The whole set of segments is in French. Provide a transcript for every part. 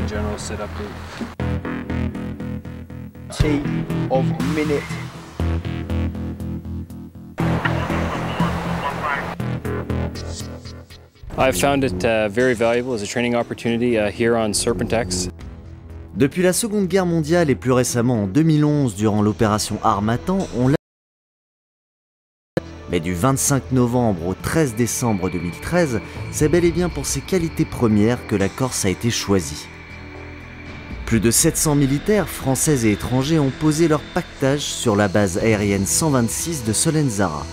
general sit-up route. Of minute. I've found it very valuable as a training opportunity here on Serpentex. Depuis la Seconde Guerre mondiale et plus récemment en 2011 durant l'opération Harmattan, on l'a. Mais du 25 novembre au 13 décembre 2013, c'est bel et bien pour ses qualités premières que la Corse a été choisie. Plus de 700 militaires français et étrangers ont posé leur pactage sur la base aérienne 126 de Solenzara.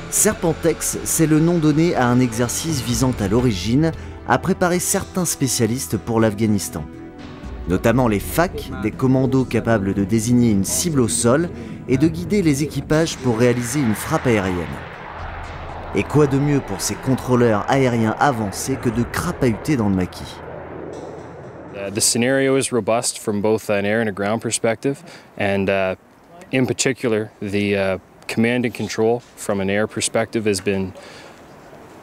Serpentex, c'est le nom donné à un exercice visant à l'origine à préparer certains spécialistes pour l'Afghanistan. Notamment les FAC, des commandos capables de désigner une cible au sol et de guider les équipages pour réaliser une frappe aérienne. Et quoi de mieux pour ces contrôleurs aériens avancés que de crapahuter dans le maquis. The scenario is robust from both an air and a ground perspective, and in particular, the command and control from an air perspective has been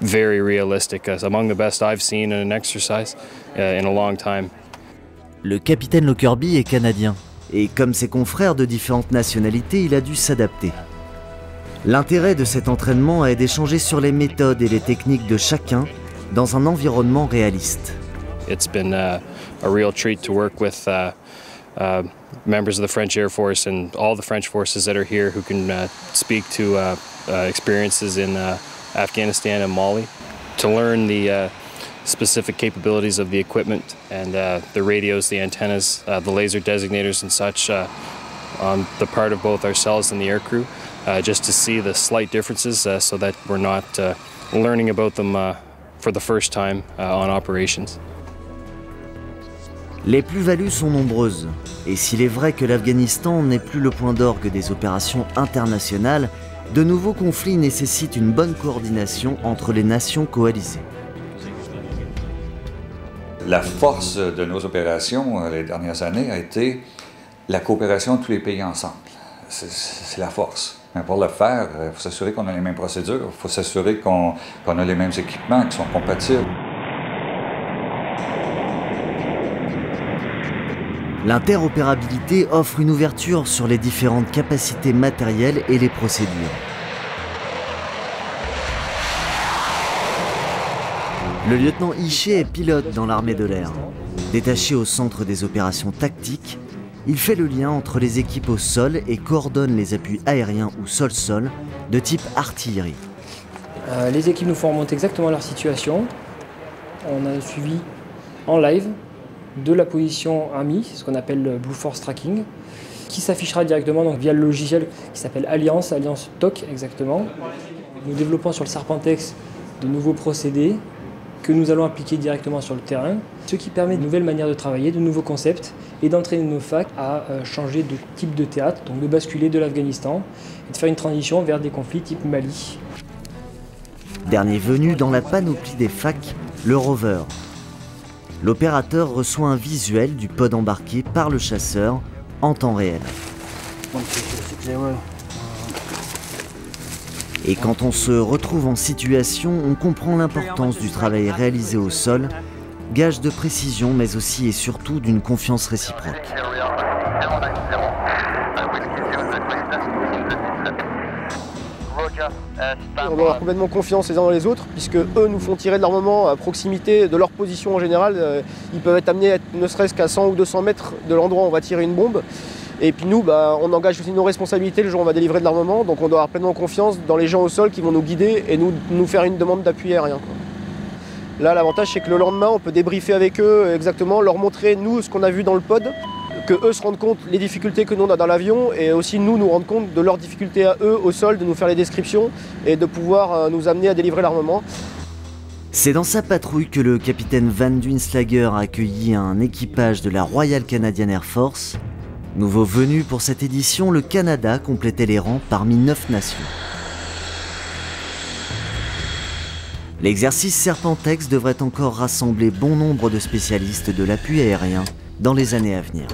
very realistic, as among the best I've seen in an exercise in a long time. Le capitaine Lockerbie est canadien, et comme ses confrères de différentes nationalités, il a dû s'adapter. L'intérêt de cet entraînement est d'échanger sur les méthodes et les techniques de chacun dans un environnement réaliste. It's been a real treat to work with members of the French Air Force and all the French forces that are here who can speak to experiences in Afghanistan and Mali, to learn the specific capabilities of the equipment and the radios, the antennas, the laser designators and such on the part of both ourselves and the aircrew, just to see the slight differences so that we're not learning about them for the first time on operations. Les plus-values sont nombreuses, et s'il est vrai que l'Afghanistan n'est plus le point d'orgue des opérations internationales, de nouveaux conflits nécessitent une bonne coordination entre les nations coalisées. La force de nos opérations les dernières années a été la coopération de tous les pays ensemble. C'est la force. Mais pour le faire, il faut s'assurer qu'on a les mêmes procédures, il faut s'assurer qu'on a les mêmes équipements qui sont compatibles. L'interopérabilité offre une ouverture sur les différentes capacités matérielles et les procédures. Le lieutenant Hichet est pilote dans l'armée de l'air. Détaché au centre des opérations tactiques, il fait le lien entre les équipes au sol et coordonne les appuis aériens ou sol-sol de type artillerie. Les équipes nous font remonter exactement leur situation. On a suivi en live de la position AMI, ce qu'on appelle le Blue Force Tracking, qui s'affichera directement donc, via le logiciel qui s'appelle Alliance TOC exactement. Nous développons sur le Serpentex de nouveaux procédés que nous allons appliquer directement sur le terrain, ce qui permet de nouvelles manières de travailler, de nouveaux concepts et d'entraîner nos FAC à changer de type de théâtre, donc de basculer de l'Afghanistan et de faire une transition vers des conflits type Mali. Dernier venu dans la panoplie des FAC, le rover. L'opérateur reçoit un visuel du pod embarqué par le chasseur en temps réel. Et quand on se retrouve en situation, on comprend l'importance du travail réalisé au sol, gage de précision mais aussi et surtout d'une confiance réciproque. On doit avoir complètement confiance les uns dans les autres, puisque eux nous font tirer de l'armement à proximité de leur position en général. Ils peuvent être amenés ne serait-ce qu'à 100 ou 200 mètres de l'endroit où on va tirer une bombe. Et puis nous, on engage aussi nos responsabilités le jour où on va délivrer de l'armement, donc on doit avoir pleinement confiance dans les gens au sol qui vont nous guider et nous faire une demande d'appui aérien. Là, l'avantage, c'est que le lendemain, on peut débriefer avec eux exactement, leur montrer, nous, ce qu'on a vu dans le pod, que eux se rendent compte les difficultés que nous on a dans l'avion et aussi nous rendre compte de leurs difficultés à eux au sol, de nous faire les descriptions et de pouvoir nous amener à délivrer l'armement. C'est dans sa patrouille que le capitaine Van Duynslager a accueilli un équipage de la Royal Canadian Air Force. Nouveau venu pour cette édition, le Canada complétait les rangs parmi 9 nations. L'exercice Serpentex devrait encore rassembler bon nombre de spécialistes de l'appui aérien dans les années à venir.